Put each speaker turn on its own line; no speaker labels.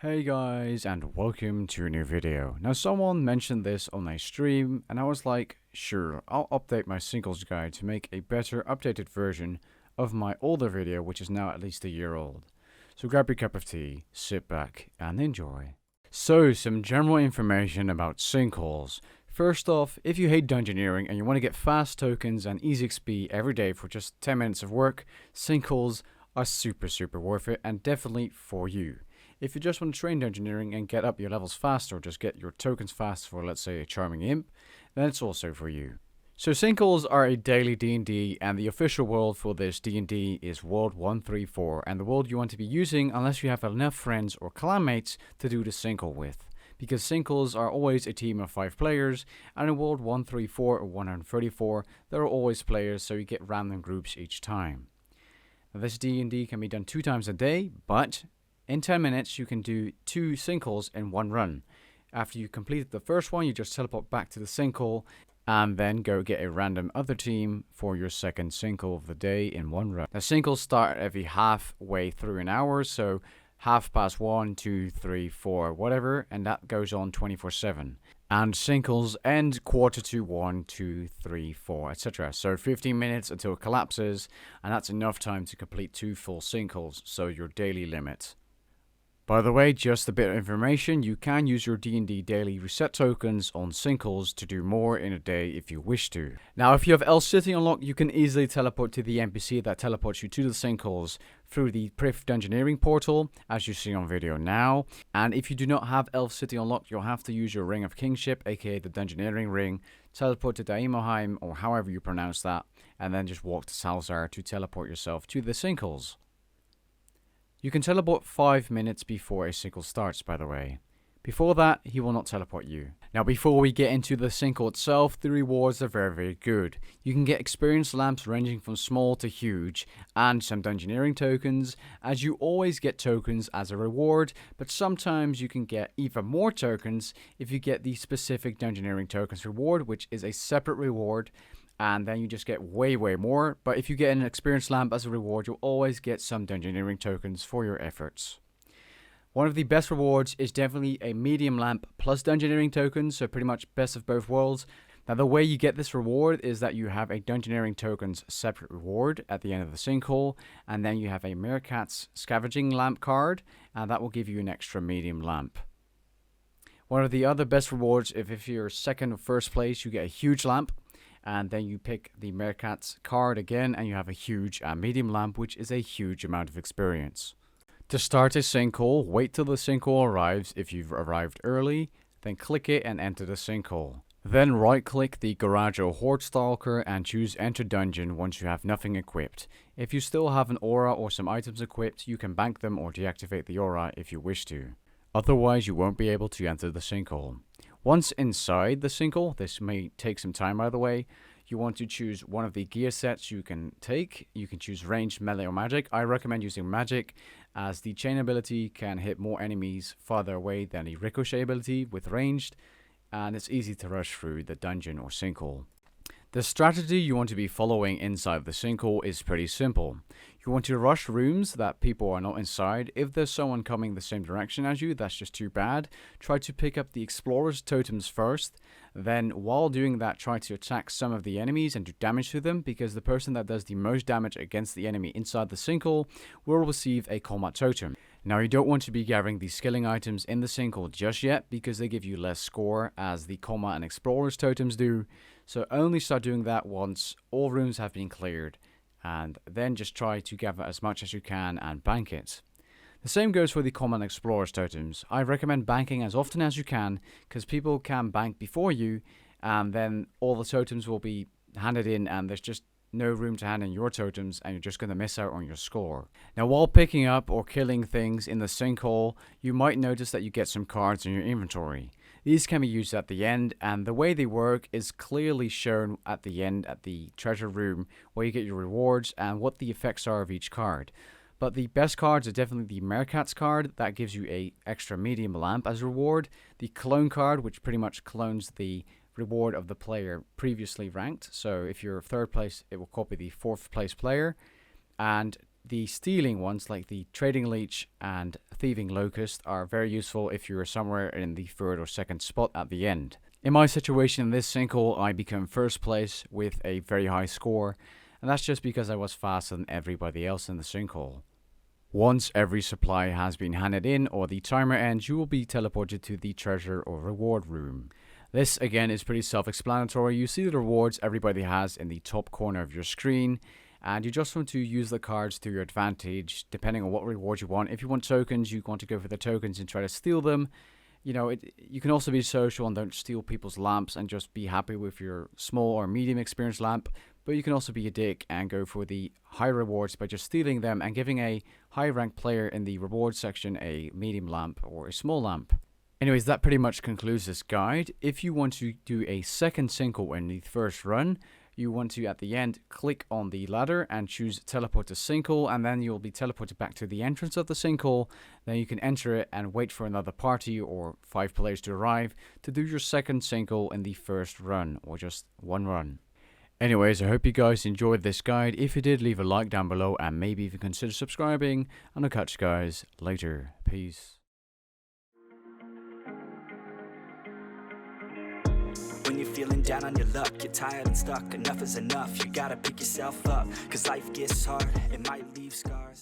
Hey guys, and welcome to a new video. Now someone mentioned this on a stream and I was like, sure, I'll update my Sinkholes guide to make a better updated version of my older video, which is now at least a year old. So grab your cup of tea, sit back and enjoy. So some general information about Sinkholes. First off, if you hate dungeoneering and you want to get fast tokens and easy XP every day for just 10 minutes of work, Sinkholes are super worth it and definitely for you. If you just want to train dungeoneering and get up your levels faster or just get your tokens fast for, let's say, a charming imp, then it's also for you. So Sinkholes are a daily D&D, and the official world for this D&D is World 134, and the world you want to be using unless you have enough friends or clanmates to do the sinkhole with. Because sinkholes are always a team of 5 players, and in World 134 or 134, there are always players, so you get random groups each time. Now, this D&D can be done 2 times a day, but in 10 minutes, you can do 2 sinkholes in one run. After you complete the first one, you just teleport back to the sinkhole and then go get a random other team for your second sinkhole of the day in one run. Now, sinkholes start every halfway through an hour, so 1:30, 2, 3, 4, whatever, and that goes on 24/7. And sinkholes end 1:45, 2, 3, 4, etc. So 15 minutes until it collapses, and that's enough time to complete 2 full sinkholes, so your daily limit. By the way, just a bit of information, you can use your D&D daily reset tokens on sinkholes to do more in a day if you wish to. Now, if you have Elf City unlocked, you can easily teleport to the NPC that teleports you to the sinkholes through the Priv Dungeoneering portal, as you see on video now. And if you do not have Elf City unlocked, you'll have to use your Ring of Kingship, aka the Dungeoneering Ring, teleport to Daimoheim, or however you pronounce that, and then just walk to Salzar to teleport yourself to the sinkholes. You can teleport 5 minutes before a sinkhole starts, by the way. Before that, he will not teleport you. Now, before we get into the sinkhole itself, the rewards are very good. You can get experience lamps ranging from small to huge, and some dungeoneering tokens, as you always get tokens as a reward, but sometimes you can get even more tokens if you get the specific dungeoneering tokens reward, which is a separate reward, and then you just get way more. But if you get an experience lamp as a reward, you'll always get some dungeoneering tokens for your efforts. One of the best rewards is definitely a medium lamp plus dungeoneering tokens, so pretty much best of both worlds. Now, the way you get this reward is that you have a dungeoneering tokens separate reward at the end of the sinkhole, and then you have a Meerkat's scavenging lamp card, and that will give you an extra medium lamp. One of the other best rewards, if you're second or first place, you get a huge lamp. And then you pick the Meerkat's card again, and you have a huge medium lamp, which is a huge amount of experience. To start a sinkhole, wait till the sinkhole arrives if you've arrived early, then click it and enter the sinkhole. Then right-click the Garage or Horde Stalker and choose Enter Dungeon once you have nothing equipped. If you still have an aura or some items equipped, you can bank them or deactivate the aura if you wish to. Otherwise, you won't be able to enter the sinkhole. Once inside the sinkhole, this may take some time by the way, you want to choose one of the gear sets you can take. You can choose ranged, melee, or magic. I recommend using magic, as the chain ability can hit more enemies farther away than the ricochet ability with ranged, and it's easy to rush through the dungeon or sinkhole. The strategy you want to be following inside the sinkhole is pretty simple. You want to rush rooms that people are not inside. If there's someone coming the same direction as you, that's just too bad. Try to pick up the explorer's totems first. Then while doing that, try to attack some of the enemies and do damage to them, because the person that does the most damage against the enemy inside the sinkhole will receive a combat totem. Now, you don't want to be gathering the skilling items in the sinkhole just yet, because they give you less score as the combat and explorer's totems do. So only start doing that once all rooms have been cleared, and then just try to gather as much as you can and bank it. The same goes for the combat and explorer's totems. I recommend banking as often as you can, because people can bank before you, and then all the totems will be handed in and there's just no room to hand in your totems, and you're just going to miss out on your score. Now, while picking up or killing things in the sinkhole, you might notice that you get some cards in your inventory. These can be used at the end, and the way they work is clearly shown at the end at the treasure room, where you get your rewards and what the effects are of each card. But the best cards are definitely the Meerkat's card, that gives you a extra medium lamp as a reward. The clone card, which pretty much clones the reward of the player previously ranked. So if you're third place, it will copy the fourth place player. And the stealing ones, like the trading leech and thieving locust, are very useful if you're somewhere in the third or second spot at the end. In my situation in this sinkhole, I became first place with a very high score, and that's just because I was faster than everybody else in the sinkhole. Once every supply has been handed in or the timer ends, you will be teleported to the treasure or reward room. This again is pretty self-explanatory. You see the rewards everybody has in the top corner of your screen, and you just want to use the cards to your advantage depending on what reward you want. If you want tokens, you want to go for the tokens and try to steal them. You know, you can also be social and don't steal people's lamps and just be happy with your small or medium experience lamp. But you can also be a dick and go for the high rewards by just stealing them and giving a high ranked player in the reward section a medium lamp or a small lamp. Anyways, that pretty much concludes this guide. If you want to do a second sinkhole in the first run, you want to, at the end, click on the ladder and choose teleport to sinkhole, and then you'll be teleported back to the entrance of the sinkhole. Then you can enter it and wait for another party or 5 players to arrive to do your second sinkhole in the first run, or just one run. Anyways, I hope you guys enjoyed this guide. If you did, leave a like down below and maybe even consider subscribing, and I'll catch you guys later. Peace.
When you're feeling down on your luck, you're tired and stuck, enough is enough. You gotta pick yourself up, cause life gets hard, it might leave scars.